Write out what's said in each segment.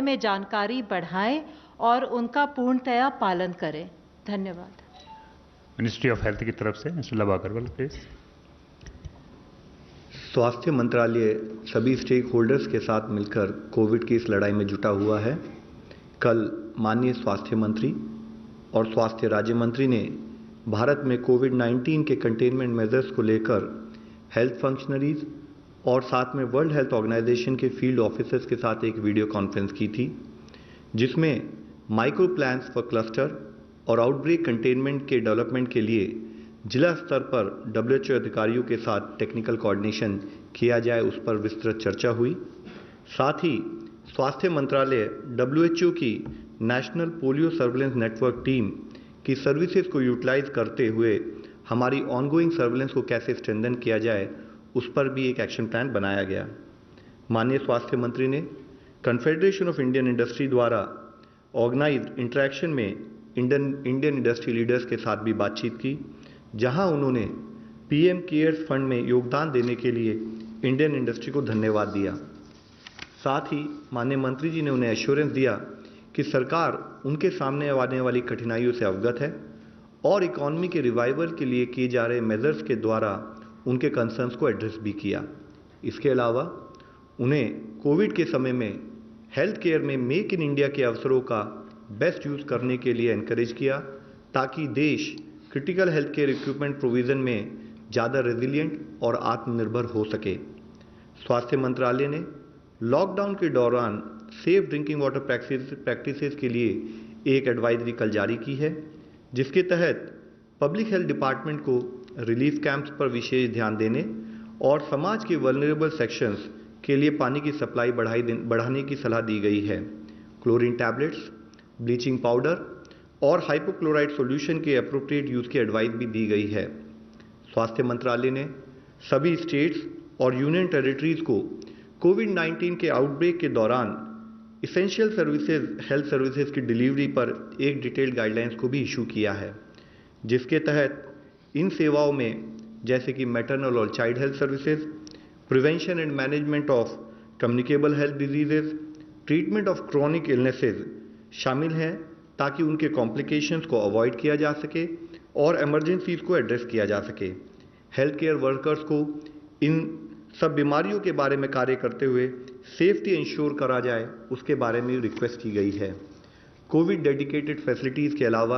में जानकारी बढ़ाएं और उनका पूर्णतया पालन करें। धन्यवाद। मिनिस्ट्री ऑफ हेल्थ की तरफ से मिस्टर लव अग्रवाल प्लीज। स्वास्थ्य मंत्रालय सभी स्टेक होल्डर्स के साथ मिलकर कोविड की इस लड़ाई में जुटा हुआ है। कल माननीय स्वास्थ्य मंत्री और स्वास्थ्य राज्य मंत्री ने भारत में कोविड-19 के कंटेनमेंट मेजर्स को लेकर हेल्थ फंक्शनरीज और साथ में वर्ल्ड हेल्थ ऑर्गेनाइजेशन के फील्ड ऑफिसर्स के साथ एक वीडियो कॉन्फ्रेंस की थी, जिसमें माइक्रो प्लान्स फॉर क्लस्टर और आउटब्रेक कंटेनमेंट के डेवलपमेंट के लिए जिला स्तर पर WHO अधिकारियों के साथ टेक्निकल कोऑर्डिनेशन किया जाए, उस पर विस्तृत चर्चा हुई। साथ ही स्वास्थ्य मंत्रालय WHO की national polio surveillance network team की सर्विसेज को यूटिलाइज करते हुए हमारी ऑनगोइंग सर्विलेंस को कैसे स्ट्रेंथन किया जाए, उस पर भी एक एक्शन प्लान बनाया गया। माननीय स्वास्थ्य मंत्री ने कन्फेडरेशन ऑफ इंडियन इंडस्ट्री द्वारा ऑर्गेनाइज्ड इंटरेक्शन में इंडियन इंडस्ट्री लीडर्स के साथ भी बातचीत की, जहां उन्होंने PM केयर्स फंड में योगदान देने के लिए इंडियन इंडस्ट्री को धन्यवाद दिया। साथ ही माननीय मंत्री जी ने उन्हें एश्योरेंस दिया कि सरकार उनके सामने आने वाली कठिनाइयों से अवगत है और इकोनॉमी के रिवाइवल के लिए किए जा रहे मेजर्स के द्वारा उनके कंसर्न्स को एड्रेस भी किया। इसके अलावा उन्हें कोविड के समय में हेल्थ केयर में मेक इन इंडिया के अवसरों का बेस्ट यूज़ करने के लिए एनकरेज किया, ताकि देश critical health care equipment provision में ज़्यादा रेजिलिएंट और आत्मनिर्भर हो सके। स्वास्थ्य मंत्रालय ने लॉकडाउन के दौरान सेफ ड्रिंकिंग वाटर प्रैक्टिसेस के लिए एक एडवाइजरी कल जारी की है, जिसके तहत पब्लिक हेल्थ डिपार्टमेंट को रिलीफ कैंप्स पर विशेष ध्यान देने और समाज के वल्नरेबल सेक्शंस के लिए पानी की सप्लाई बढ़ाने की सलाह दी गई है। क्लोरीन टैबलेट्स, ब्लीचिंग पाउडर और हाइपोक्लोराइड सॉल्यूशन के एप्रोप्रिएट यूज़ की एडवाइस भी दी गई है। स्वास्थ्य मंत्रालय ने सभी स्टेट्स और यूनियन टेरिटरीज को कोविड-19 के आउटब्रेक के दौरान इसेंशियल सर्विसेज हेल्थ सर्विसेज की डिलीवरी पर एक डिटेल्ड गाइडलाइंस को भी इशू किया है, जिसके तहत इन सेवाओं में जैसे कि मैटरनल और child health services, prevention and management of communicable health diseases, treatment of chronic illnesses शामिल हैं, ताकि उनके कॉम्प्लिकेशंस को अवॉइड किया जा सके और इमरजेंसीज को एड्रेस किया जा सके। हेल्थ केयर वर्कर्स को इन सब बीमारियों के बारे में कार्य करते हुए सेफ्टी इंश्योर करा जाए, उसके बारे में रिक्वेस्ट की गई है। कोविड डेडिकेटेड फैसिलिटीज़ के अलावा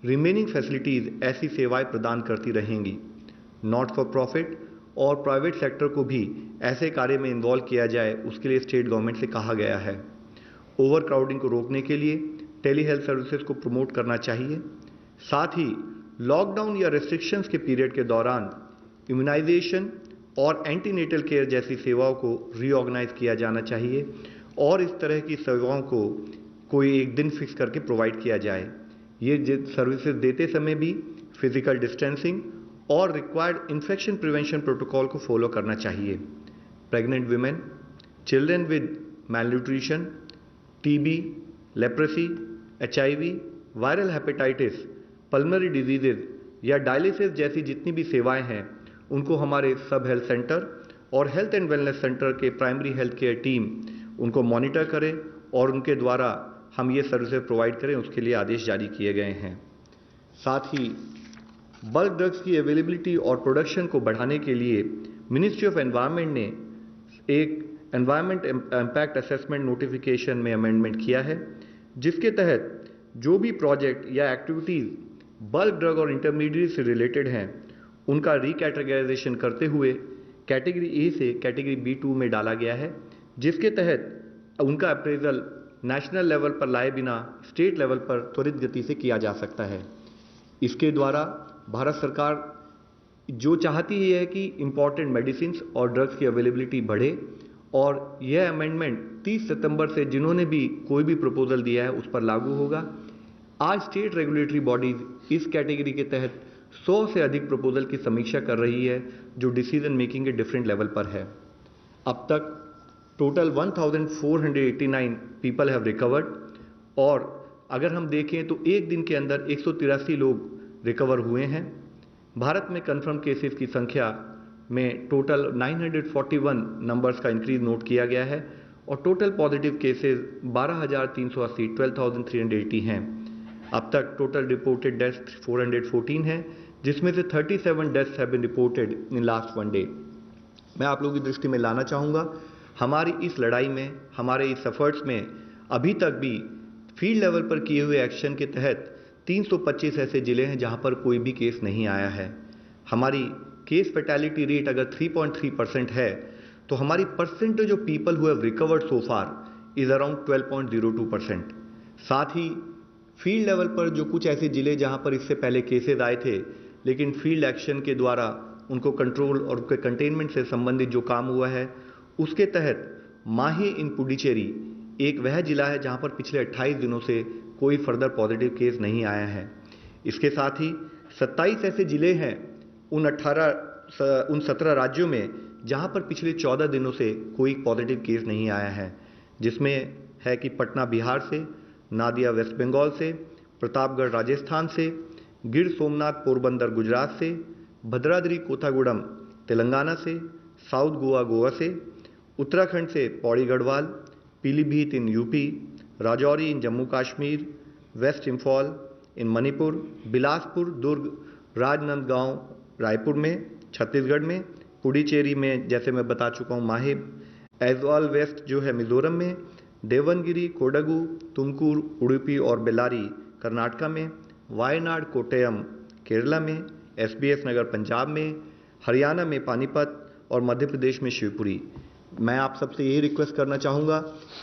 रिमेनिंग फैसिलिटीज़ ऐसी सेवाएं प्रदान करती रहेंगी। नॉट फॉर प्रॉफिट और प्राइवेट सेक्टर को भी ऐसे कार्य में इन्वॉल्व किया जाए, उसके लिए स्टेट गवर्नमेंट से कहा गया है। ओवर क्राउडिंग को रोकने के लिए टेली हेल्थ सर्विसेज को प्रमोट करना चाहिए। साथ ही लॉकडाउन या रेस्ट्रिक्शंस के पीरियड के दौरान इम्यूनाइजेशन और एंटीनेटल केयर जैसी सेवाओं को रीऑर्गेनाइज किया जाना चाहिए और इस तरह की सेवाओं को कोई एक दिन फिक्स करके प्रोवाइड किया जाए। ये सर्विसेज देते समय भी फिजिकल डिस्टेंसिंग और रिक्वायर्ड इन्फेक्शन प्रिवेंशन प्रोटोकॉल को फॉलो करना चाहिए। Pregnant women, children with malnutrition, TB, leprosy, HIV, viral hepatitis, pulmonary diseases या डायलिसिस जैसी जितनी भी सेवाएं हैं, उनको हमारे सब हेल्थ सेंटर और हेल्थ एंड वेलनेस सेंटर के प्राइमरी हेल्थ केयर टीम उनको मॉनिटर करें और उनके द्वारा हम ये सर्विसेज प्रोवाइड करें, उसके लिए आदेश जारी किए गए हैं। साथ ही बल्क ड्रग्स की अवेलेबिलिटी और प्रोडक्शन को बढ़ाने के लिए मिनिस्ट्री ऑफ एनवायरनमेंट ने एक एनवायरनमेंट इम्पैक्ट असेसमेंट नोटिफिकेशन में अमेंडमेंट किया है, जिसके तहत जो भी प्रोजेक्ट या एक्टिविटीज़ बल्क ड्रग और इंटरमीडिएट से रिलेटेड हैं, उनका रिकैटेगराइजेशन करते हुए कैटेगरी ए से कैटेगरी B2 में डाला गया है, जिसके तहत उनका अप्रेजल नेशनल लेवल पर लाए बिना स्टेट लेवल पर त्वरित गति से किया जा सकता है। इसके द्वारा भारत सरकार जो चाहती है कि इम्पॉर्टेंट मेडिसिन और ड्रग्स की अवेलेबिलिटी बढ़े, और यह अमेंडमेंट 30 सितंबर से जिन्होंने भी कोई भी प्रपोजल दिया है उस पर लागू होगा। आज स्टेट रेगुलेटरी बॉडीज इस कैटेगरी के तहत 100 से अधिक प्रपोजल की समीक्षा कर रही है, जो डिसीजन मेकिंग के डिफरेंट लेवल पर है। अब तक टोटल 1489 पीपल हैव रिकवर्ड, और अगर हम देखें तो एक दिन के अंदर 183 लोग रिकवर हुए हैं। भारत में कन्फर्म केसेस की संख्या में टोटल 941 नंबर्स का इंक्रीज नोट किया गया है, और टोटल पॉजिटिव केसेस 12,380 12,380 हैं। अब तक टोटल रिपोर्टेड डेथ्स 414 हैं, जिसमें से 37 deaths have been reported in last 1 day. मैं आप लोगों की दृष्टि में लाना चाहूँगा, हमारी इस लड़ाई में, हमारे इस एफर्ट्स में अभी तक भी फील्ड लेवल पर किए हुए एक्शन के तहत 325 ऐसे जिले हैं जहां पर कोई भी केस नहीं आया है। हमारी केस फैटेलिटी रेट अगर 3.3% है तो हमारी percentage of people who have recovered so far is around 12.02%। साथ ही फील्ड लेवल पर जो कुछ ऐसे जिले जहां पर इससे पहले केसेस आए थे लेकिन फील्ड एक्शन के द्वारा उनको कंट्रोल और उनके कंटेनमेंट से संबंधित जो काम हुआ है, उसके तहत माही इन पुडुचेरी एक वह जिला है जहां पर पिछले 28 दिनों से कोई फर्दर पॉजिटिव केस नहीं आया है। इसके साथ ही 27 ऐसे जिले हैं उन 17 राज्यों में जहां पर पिछले 14 दिनों से कोई पॉजिटिव केस नहीं आया है, जिसमें है कि पटना बिहार से, नादिया वेस्ट बंगाल से, प्रतापगढ़ राजस्थान से, गिर सोमनाथ पोरबंदर गुजरात से, भद्राद्री कोथागुडम तेलंगाना से, साउथ गोवा गोवा से, उत्तराखंड से Pauri Garhwal, Pilibhit in UP, Rajouri in Jammu Kashmir, west Imphal in Manipur, Bilaspur, Durg, Rajnandgaon Raipur में, छत्तीसगढ़ में, पुडुचेरी में जैसे मैं बता चुका हूँ माहे, ऐजवाल वेस्ट जो है मिजोरम में, देवनगिरी, कोडगु, तुमकुर, उडुपी और बेल्लारी कर्नाटका में, वायनाड कोट्टयम केरला में, SBS नगर पंजाब में, हरियाणा में पानीपत और मध्य प्रदेश में शिवपुरी। मैं आप सबसे यही रिक्वेस्ट करना चाहूँगा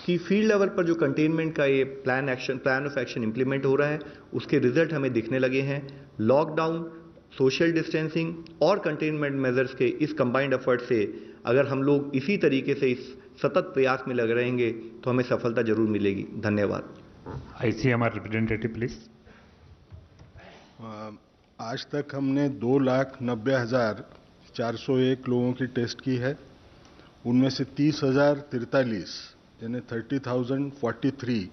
कि फील्ड लेवल पर जो कंटेनमेंट का ये प्लान ऑफ एक्शन इम्प्लीमेंट हो रहा है, उसके रिजल्ट हमें दिखने लगे हैं। लॉकडाउन, सोशल डिस्टेंसिंग और कंटेनमेंट मेजर्स के इस कंबाइंड एफर्ट से अगर हम लोग इसी तरीके से इस सतत प्रयास में लगे रहेंगे तो हमें सफलता जरूर मिलेगी। धन्यवाद। ICMR representative please. आज तक हमने 2,90,401 लोगों की टेस्ट की है। उनमें से 30,043 यानी 30,043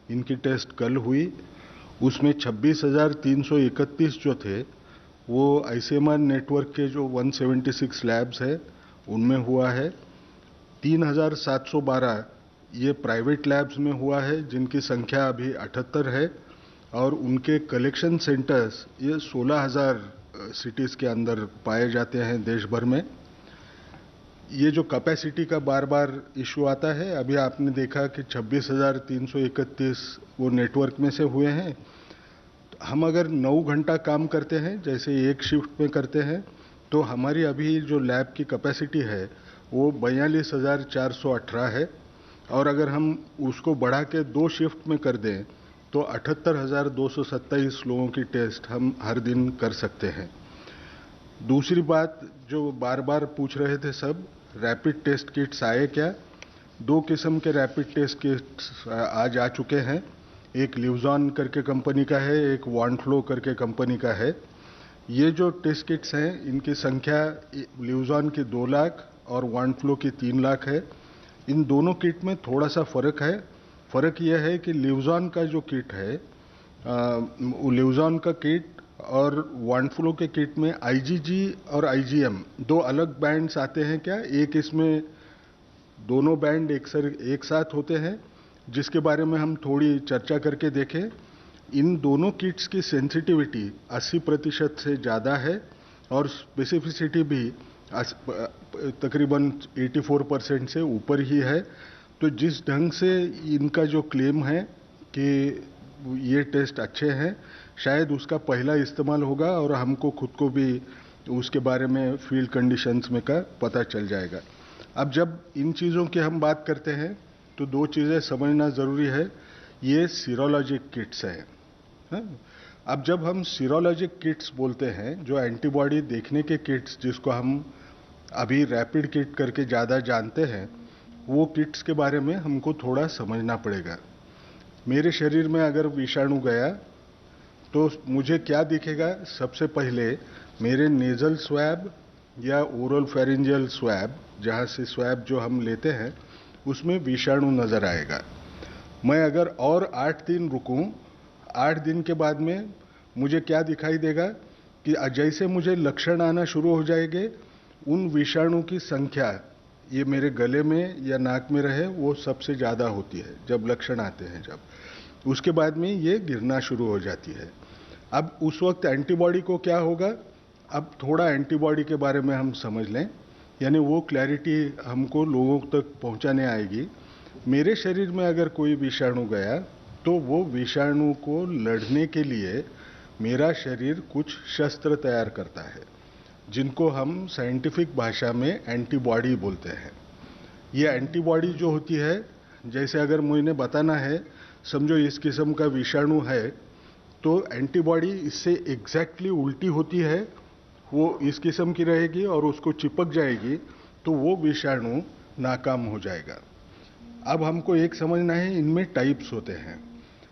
इनकी टेस्ट कल हुई। उसमें 26,331 जो थे वो ICMR नेटवर्क के जो 176 लैब्स है उनमें हुआ है। 3,712 ये प्राइवेट लैब्स में हुआ है, जिनकी संख्या अभी 78 है, और उनके कलेक्शन सेंटर्स ये 16,000 सिटीज़ के अंदर पाए जाते हैं देश भर में। ये जो कैपेसिटी का बार बार इशू आता है, अभी आपने देखा कि 26,331 वो नेटवर्क में से हुए हैं। हम अगर 9 घंटा काम करते हैं, जैसे एक शिफ्ट में करते हैं, तो हमारी अभी जो लैब की कैपेसिटी है वो 42,418 है, और अगर हम उसको बढ़ा के 2 शिफ्ट में कर दें तो 78,227 लोगों की टेस्ट हम हर दिन कर सकते हैं। दूसरी बात जो बार बार पूछ रहे थे सब, रैपिड टेस्ट किट्स आए क्या? 2 किस्म के रैपिड टेस्ट किट्स आज आ चुके हैं। एक लिवजॉन करके कंपनी का है, एक वॉन्फ्लो करके कंपनी का है। ये जो टेस्ट किट्स हैं इनकी संख्या लिवजॉन की 2 लाख और वॉन्फ्लो की 3 लाख है। इन दोनों किट में थोड़ा सा फ़र्क है। फ़र्क यह है कि लिवजॉन का जो किट है, लिवजॉन का किट और वॉन्फ्लो के किट में IgG और IgM 2 अलग बैंड्स आते हैं क्या? एक इसमें दोनों बैंड एक साथ होते हैं, जिसके बारे में हम थोड़ी चर्चा करके देखें। इन दोनों किट्स की सेंसिटिविटी 80% से ज़्यादा है और स्पेसिफिसिटी भी तकरीबन 84% से ऊपर ही है। तो जिस ढंग से इनका जो क्लेम है कि ये टेस्ट अच्छे हैं, शायद उसका पहला इस्तेमाल होगा और हमको खुद को भी उसके बारे में फील्ड कंडीशंस में का पता चल जाएगा। अब जब इन चीज़ों की हम बात करते हैं तो 2 चीज़ें समझना ज़रूरी है। ये सीरोलॉजिक किट्स हैं। अब जब हम सीरोलॉजिक किट्स बोलते हैं, जो एंटीबॉडी देखने के किट्स जिसको हम अभी रैपिड किट करके ज़्यादा जानते हैं, वो किट्स के बारे में हमको थोड़ा समझना पड़ेगा। मेरे शरीर में अगर विषाणु गया तो मुझे क्या दिखेगा? सबसे पहले मेरे नेज़ल स्वैब या ओरल फेरिंजियल स्वैब, जहाँ से स्वैब जो हम लेते हैं, उसमें विषाणु नज़र आएगा। मैं अगर और 8 दिन रुकूं, 8 दिन के बाद में मुझे क्या दिखाई देगा कि जैसे मुझे लक्षण आना शुरू हो जाएंगे, उन विषाणु की संख्या ये मेरे गले में या नाक में रहे वो सबसे ज़्यादा होती है जब लक्षण आते हैं। जब उसके बाद में ये गिरना शुरू हो जाती है। अब उस वक्त एंटीबॉडी को क्या होगा, अब थोड़ा एंटीबॉडी के बारे में हम समझ लें, यानी वो क्लैरिटी हमको लोगों तक पहुंचाने आएगी। मेरे शरीर में अगर कोई विषाणु गया तो वो विषाणु को लड़ने के लिए मेरा शरीर कुछ शस्त्र तैयार करता है, जिनको हम साइंटिफिक भाषा में एंटीबॉडी बोलते हैं। ये एंटीबॉडी जो होती है, जैसे अगर मुझे बताना है, समझो इस किस्म का विषाणु है, तो एंटीबॉडी इससे एग्जैक्टली उल्टी होती है, वो इस किस्म की रहेगी और उसको चिपक जाएगी तो वो विषाणु नाकाम हो जाएगा। अब हमको एक समझना है, इनमें टाइप्स होते हैं।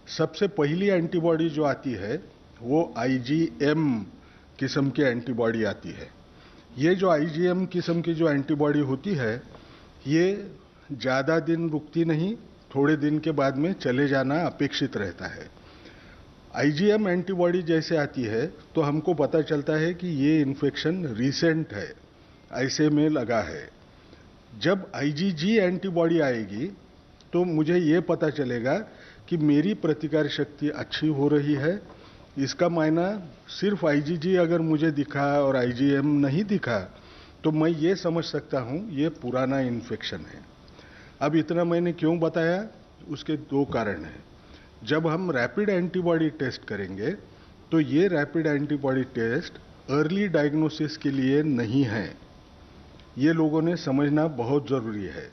सबसे पहली एंटीबॉडी जो आती है वो IgM किस्म की एंटीबॉडी आती है। ये जो IgM किस्म की जो एंटीबॉडी होती है, ये ज़्यादा दिन रुकती नहीं, थोड़े दिन के बाद में चले जाना अपेक्षित रहता है। IgM एंटीबॉडी जैसे आती है तो हमको पता चलता है कि ये इन्फेक्शन रिसेंट है, ऐसे में लगा है। जब IgG एंटीबॉडी आएगी तो मुझे ये पता चलेगा कि मेरी प्रतिकार शक्ति अच्छी हो रही है। इसका मायना सिर्फ IgG अगर मुझे दिखा और IgM नहीं दिखा तो मैं ये समझ सकता हूँ ये पुराना इन्फेक्शन है। अब इतना मैंने क्यों बताया, उसके दो कारण हैं। जब हम रैपिड एंटीबॉडी टेस्ट करेंगे तो ये rapid antibody test early diagnosis के लिए नहीं है, ये लोगों ने समझना बहुत ज़रूरी है।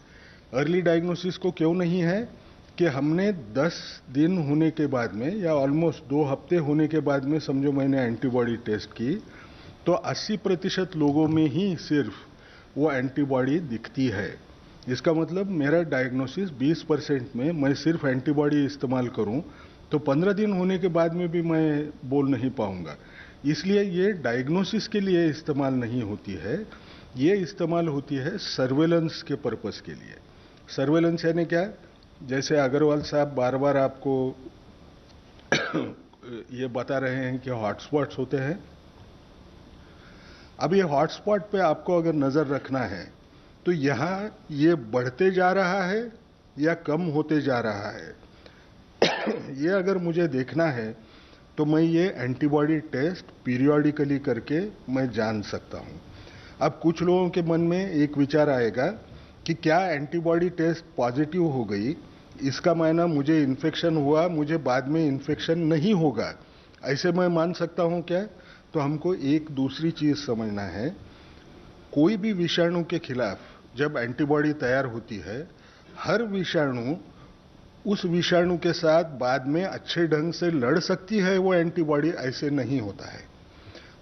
अर्ली डायग्नोसिस को क्यों नहीं है कि हमने 10 दिन होने के बाद में या ऑलमोस्ट 2 हफ्ते होने के बाद में समझो मैंने एंटीबॉडी टेस्ट की तो 80% लोगों में ही सिर्फ वो एंटीबॉडी दिखती है। इसका मतलब मेरा डायग्नोसिस 20% में मैं सिर्फ एंटीबॉडी इस्तेमाल करूं तो 15 दिन होने के बाद में भी मैं बोल नहीं पाऊंगा। इसलिए ये डायग्नोसिस के लिए इस्तेमाल नहीं होती है, ये इस्तेमाल होती है सर्वेलेंस के पर्पस के लिए। सर्वेलेंस यानी क्या, जैसे अग्रवाल साहब बार बार आपको ये बता रहे हैं कि हॉटस्पॉट्स होते हैं। अब ये हॉटस्पॉट पे आपको अगर नज़र रखना है तो यहाँ ये बढ़ते जा रहा है या कम होते जा रहा है ये अगर मुझे देखना है तो मैं ये एंटीबॉडी टेस्ट पीरियोडिकली करके मैं जान सकता हूँ। अब कुछ लोगों के मन में एक विचार आएगा कि क्या एंटीबॉडी टेस्ट पॉजिटिव हो गई, इसका मायना मुझे इन्फेक्शन हुआ, मुझे बाद में इन्फेक्शन नहीं होगा, ऐसे मैं मान सकता हूँ क्या? तो हमको एक दूसरी चीज़ समझना है। कोई भी विषाणु के खिलाफ जब एंटीबॉडी तैयार होती है, हर विषाणु उस विषाणु के साथ बाद में अच्छे ढंग से लड़ सकती है वो एंटीबॉडी, ऐसे नहीं होता है।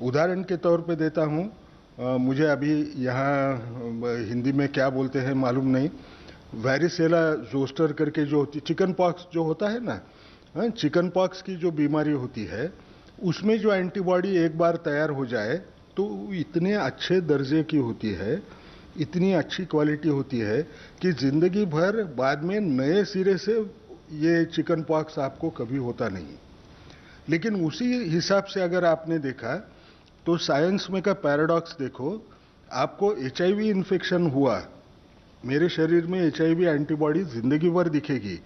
उदाहरण के तौर पे देता हूँ, मुझे अभी यहाँ हिंदी में क्या बोलते हैं मालूम नहीं, वैरिसेला जोस्टर करके जो होती, चिकन पॉक्स जो होता है ना, चिकन पॉक्स की जो बीमारी होती है उसमें जो एंटीबॉडी एक बार तैयार हो जाए तो इतने अच्छे दर्जे की होती है, इतनी अच्छी क्वालिटी होती है कि जिंदगी भर बाद में नए सिरे से ये चिकन पॉक्स आपको कभी होता नहीं। लेकिन उसी हिसाब से अगर आपने देखा तो साइंस में का पैराडॉक्स देखो, आपको HIV इन्फेक्शन हुआ, मेरे शरीर में HIV एंटीबॉडी जिंदगी भर दिखेगी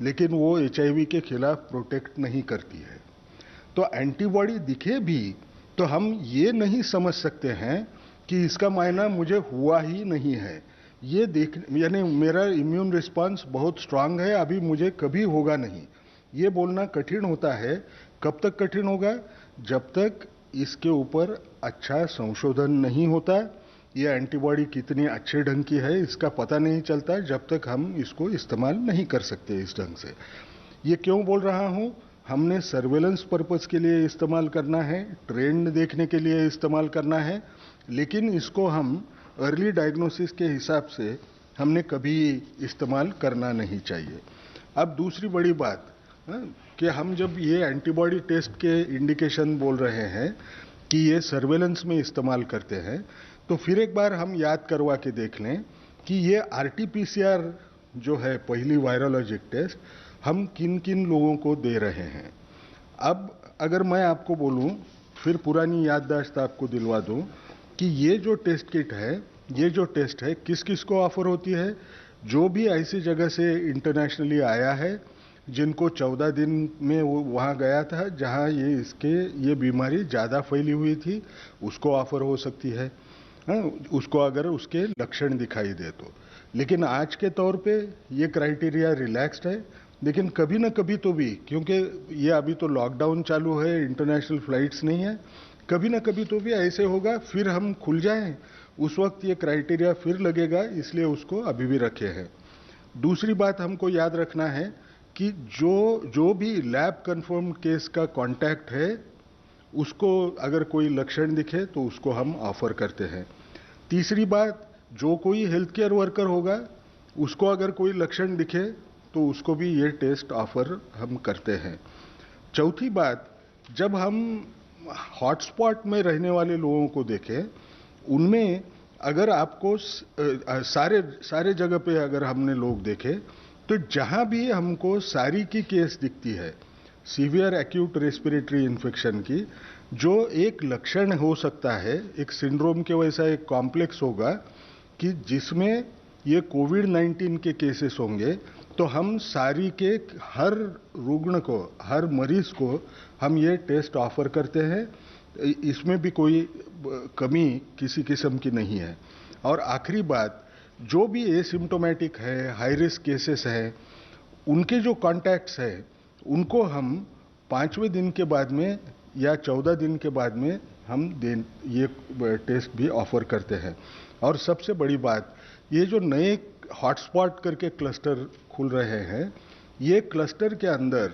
लेकिन वो HIV के खिलाफ प्रोटेक्ट नहीं करती है। तो एंटीबॉडी दिखे भी तो हम ये नहीं समझ सकते हैं कि इसका मायना मुझे हुआ ही नहीं है। ये देख, यानी मेरा इम्यून रिस्पांस बहुत स्ट्रांग है, अभी मुझे कभी होगा नहीं, ये बोलना कठिन होता है। कब तक कठिन होगा? जब तक इसके ऊपर अच्छा संशोधन नहीं होता, ये एंटीबॉडी कितनी अच्छे ढंग की है इसका पता नहीं चलता, जब तक हम इसको इस्तेमाल नहीं कर सकते इस ढंग से। ये क्यों बोल रहा हूँ? हमने सर्वेलेंस पर्पस के लिए इस्तेमाल करना है, ट्रेंड देखने के लिए इस्तेमाल करना है, लेकिन इसको हम अर्ली डायग्नोसिस के हिसाब से हमने कभी इस्तेमाल करना नहीं चाहिए। अब दूसरी बड़ी बात कि हम जब ये एंटीबॉडी टेस्ट के इंडिकेशन बोल रहे हैं कि ये सर्वेलेंस में इस्तेमाल करते हैं, तो फिर एक बार हम याद करवा के देख लें कि ये RT-PCR जो है पहली वायरोलॉजिक टेस्ट, हम किन किन लोगों को दे रहे हैं। अब अगर मैं आपको बोलूं, फिर पुरानी याददाश्त आपको दिलवा दूं कि ये जो टेस्ट किट है ये जो टेस्ट है किस किस को ऑफर होती है? जो भी ऐसी जगह से इंटरनेशनली आया है जिनको 14 दिन में वो वहाँ गया था जहाँ ये बीमारी ज़्यादा फैली हुई थी, उसको ऑफर हो सकती है। हाँ, उसको अगर उसके लक्षण दिखाई दे तो। लेकिन आज के तौर पे ये क्राइटेरिया रिलैक्स्ड है, लेकिन कभी ना कभी तो भी, क्योंकि ये अभी तो लॉकडाउन चालू है, इंटरनेशनल फ्लाइट्स नहीं है, कभी ना कभी तो भी ऐसे होगा, फिर हम खुल जाएं, उस वक्त ये क्राइटेरिया फिर लगेगा, इसलिए उसको अभी भी रखे हैं। दूसरी बात हमको याद रखना है कि जो भी लैब कंफर्म केस का कांटेक्ट है, उसको अगर कोई लक्षण दिखे तो उसको हम ऑफर करते हैं। तीसरी बात, जो कोई हेल्थ केयर वर्कर होगा उसको अगर कोई लक्षण दिखे तो उसको भी ये टेस्ट ऑफर हम करते हैं। चौथी बात, जब हम हॉटस्पॉट में रहने वाले लोगों को देखें, उनमें अगर आपको सारे जगह पे अगर हमने लोग देखे तो जहां भी हमको सारी की केस दिखती है सीवियर एक्यूट रेस्पिरेटरी इन्फेक्शन की, जो एक लक्षण हो सकता है, एक सिंड्रोम के वैसा एक कॉम्प्लेक्स होगा कि जिसमें ये कोविड-19 के केसेस होंगे, तो हम सारी के हर रुग्ण को, हर मरीज को हम ये टेस्ट ऑफर करते हैं। इसमें भी कोई कमी किसी किस्म की नहीं है। और आखिरी बात, जो भी एसिम्टोमेटिक है, हाई रिस्क केसेस हैं, उनके जो कॉन्टैक्ट्स हैं, उनको हम 5वें दिन के बाद में या 14 दिन के बाद में हम ये टेस्ट भी ऑफर करते हैं। और सबसे बड़ी बात, ये जो नए हॉटस्पॉट करके क्लस्टर खुल रहे हैं, ये क्लस्टर के अंदर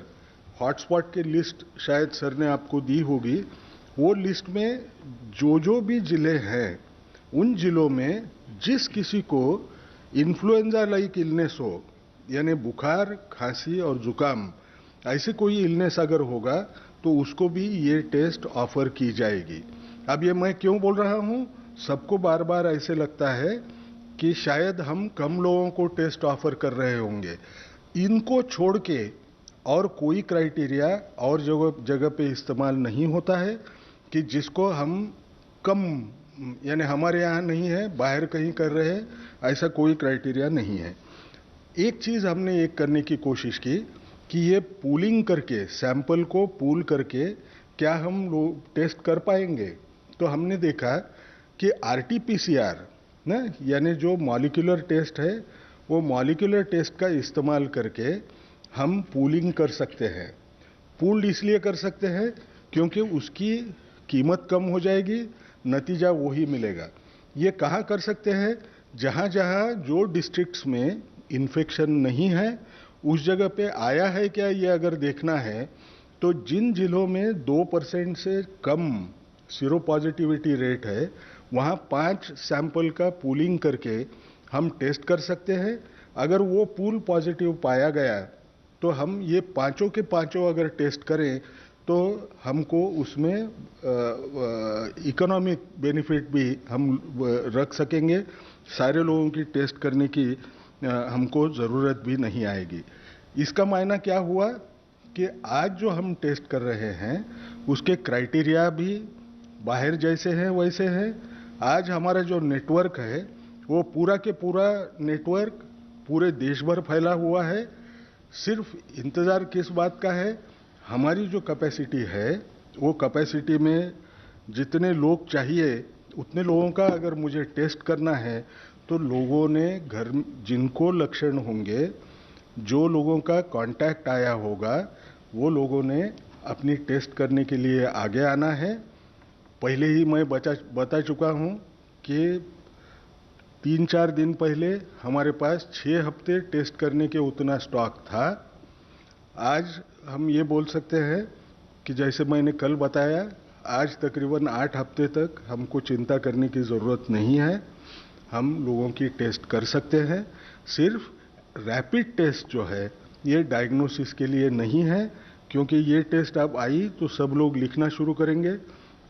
हॉटस्पॉट की लिस्ट शायद सर ने आपको दी होगी, वो लिस्ट में जो भी जिले हैं, उन जिलों में जिस किसी को इन्फ्लुएंजा लाइक इलनेस हो, यानी बुखार, खांसी और जुकाम, ऐसे कोई इलनेस अगर होगा तो उसको भी ये टेस्ट ऑफर की जाएगी। अब ये मैं क्यों बोल रहा हूँ, सबको बार बार ऐसे लगता है कि शायद हम कम लोगों को टेस्ट ऑफर कर रहे होंगे। इनको छोड़ के और कोई क्राइटेरिया और जगह पे इस्तेमाल नहीं होता है कि जिसको हम कम, यानी हमारे यहाँ नहीं है, बाहर कहीं कर रहे हैं, ऐसा कोई क्राइटेरिया नहीं है। एक चीज़ हमने एक करने की कोशिश की कि ये पूलिंग करके, सैंपल को पूल करके क्या हम लोग टेस्ट कर पाएंगे। तो हमने देखा कि RT-PCR ना, यानी जो मॉलिक्यूलर टेस्ट है, वो मॉलिक्यूलर टेस्ट का इस्तेमाल करके हम पूलिंग कर सकते हैं। पूल्ड इसलिए कर सकते हैं क्योंकि उसकी कीमत कम हो जाएगी, नतीजा वही मिलेगा। ये कहाँ कर सकते हैं? जहाँ जहाँ जो डिस्ट्रिक्ट्स में इन्फेक्शन नहीं है, उस जगह पे आया है क्या, ये अगर देखना है तो जिन जिलों में 2% से कम सीरो पॉजिटिविटी रेट है, वहाँ 5 सैंपल का पूलिंग करके हम टेस्ट कर सकते हैं। अगर वो पूल पॉजिटिव पाया गया तो हम ये पांचों के पांचों अगर टेस्ट करें तो हमको उसमें इकोनॉमिक बेनिफिट भी हम रख सकेंगे। सारे लोगों की टेस्ट करने की हमको ज़रूरत भी नहीं आएगी। इसका मायना क्या हुआ कि आज जो हम टेस्ट कर रहे हैं उसके क्राइटेरिया भी बाहर जैसे हैं वैसे हैं। आज हमारा जो नेटवर्क है वो पूरा के पूरा नेटवर्क पूरे देश भर फैला हुआ है। सिर्फ इंतज़ार किस बात का है, हमारी जो कैपेसिटी है वो कैपेसिटी में जितने लोग चाहिए उतने लोगों का अगर मुझे टेस्ट करना है तो लोगों ने घर, जिनको लक्षण होंगे, जो लोगों का कांटेक्ट आया होगा, वो लोगों ने अपनी टेस्ट करने के लिए आगे आना है। पहले ही मैं बता चुका हूँ कि 3-4 दिन पहले हमारे पास 6 हफ्ते टेस्ट करने के उतना स्टॉक था। आज हम ये बोल सकते हैं कि जैसे मैंने कल बताया, आज तकरीबन 8 हफ्ते तक हमको चिंता करने की ज़रूरत नहीं है। हम लोगों की टेस्ट कर सकते हैं। सिर्फ रैपिड टेस्ट जो है ये डायग्नोसिस के लिए नहीं है, क्योंकि ये टेस्ट अब आई तो सब लोग लिखना शुरू करेंगे।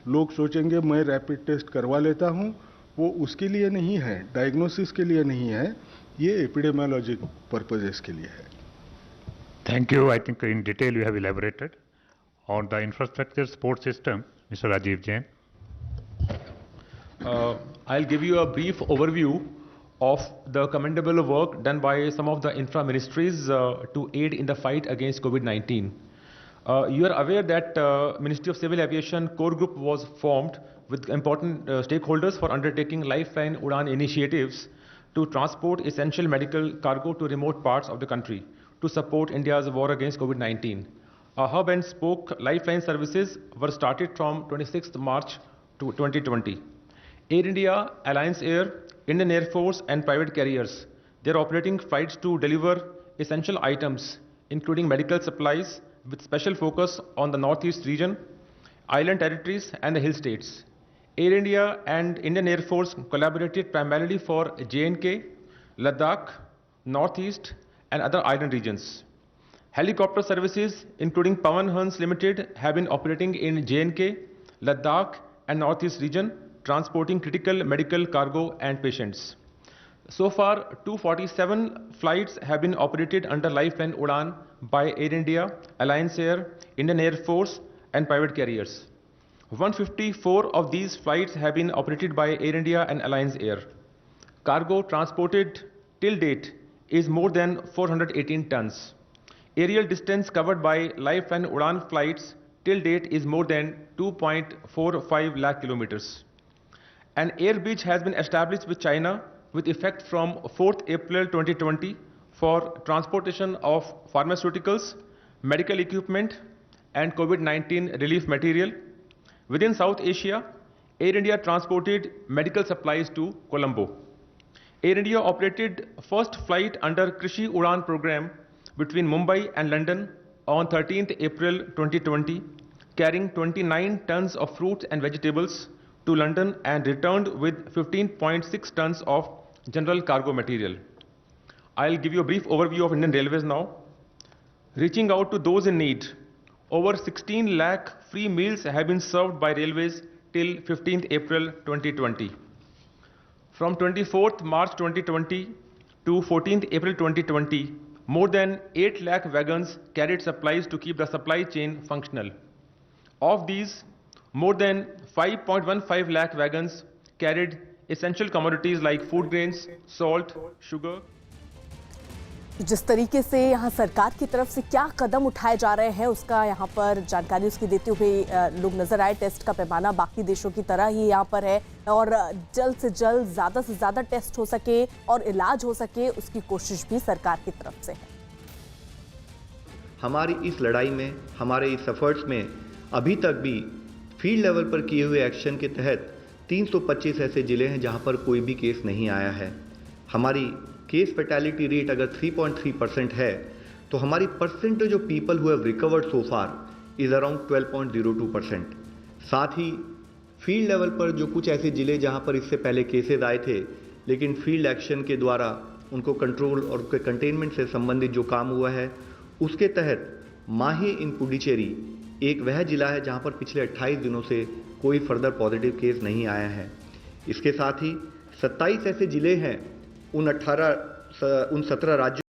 लोग सोचेंगे मैं रैपिड टेस्ट करवा लेता हूँ, वो उसके लिए नहीं है, डायग्नोसिस के लिए नहीं है, ये एपिडेमियोलॉजिक पर्पजेस के लिए है। Thank you. I think in detail you have elaborated on the infrastructure support system, Mr. Rajiv Jain. I'll give you a brief overview of the commendable work done by some of the infra ministries to aid in the fight against COVID-19. You are aware that Ministry of Civil Aviation core group was formed with important stakeholders for undertaking Lifeline Udan initiatives to transport essential medical cargo to remote parts of the country to support India's war against COVID-19. A hub and spoke Lifeline services were started from 26th March 2020. Air India, Alliance Air, Indian Air Force and private carriers, they're operating flights to deliver essential items including medical supplies with special focus on the Northeast region, island territories and the hill states. Air India and Indian Air Force collaborated primarily for J&K, Ladakh, Northeast and other island regions. Helicopter services including Pawan Hans Limited have been operating in J&K, Ladakh and Northeast region, transporting critical medical cargo and patients. So far, 247 flights have been operated under Lifeline Udan by Air India, Alliance Air, Indian Air Force and private carriers. 154 of these flights have been operated by Air India and Alliance Air. Cargo transported till date is more than 418 tons. Aerial distance covered by Lifeline Udan flights till date is more than 2.45 lakh kilometers. An air bridge has been established with China with effect from 4th April 2020 for transportation of pharmaceuticals, medical equipment and COVID-19 relief material. Within South Asia, Air India transported medical supplies to Colombo. Air India operated first flight under Krishi Udan program between Mumbai and London on 13th April 2020, carrying 29 tons of fruits and vegetables to London and returned with 15.6 tons of general cargo material. I'll give you a brief overview of Indian Railways now. Reaching out to those in need, over 16 lakh free meals have been served by Railways till 15th April 2020. From 24th March 2020 to 14th April 2020, more than 8 lakh wagons carried supplies to keep the supply chain functional. Of these, more than 5.15 lakh wagons carried essential commodities like food grains, salt, sugar. जिस तरीके से यहाँ सरकार की तरफ से क्या कदम उठाए जा रहे हैं उसका यहाँ पर जानकारी उसकी देते हुए लोग नजर आए। टेस्ट का पैमाना बाकी देशों की तरह ही यहाँ पर है और जल्द से जल्द ज़्यादा से ज़्यादा टेस्ट हो सके और इलाज हो सके उसकी कोशिश भी सरकार की तरफ से है। हमारी इस लड़ाई में, हमारे इस एफर्ट्स में अभी तक भी फील्ड लेवल पर किए हुए एक्शन के तहत 325 ऐसे जिले हैं जहां पर कोई भी केस नहीं आया है। हमारी केस फैटेलिटी रेट अगर 3.3% है तो हमारी percentage of people who have recovered so far is around 12.02%। साथ ही फील्ड लेवल पर जो कुछ ऐसे जिले जहां पर इससे पहले केसेस आए थे लेकिन फील्ड एक्शन के द्वारा उनको कंट्रोल और उनके कंटेनमेंट से संबंधित जो काम हुआ है उसके तहत माही इन पुडुचेरी एक वह जिला है जहां पर पिछले 28 दिनों से कोई फर्दर पॉजिटिव केस नहीं आया है। इसके साथ ही 27 ऐसे जिले हैं उन 17 राज्यों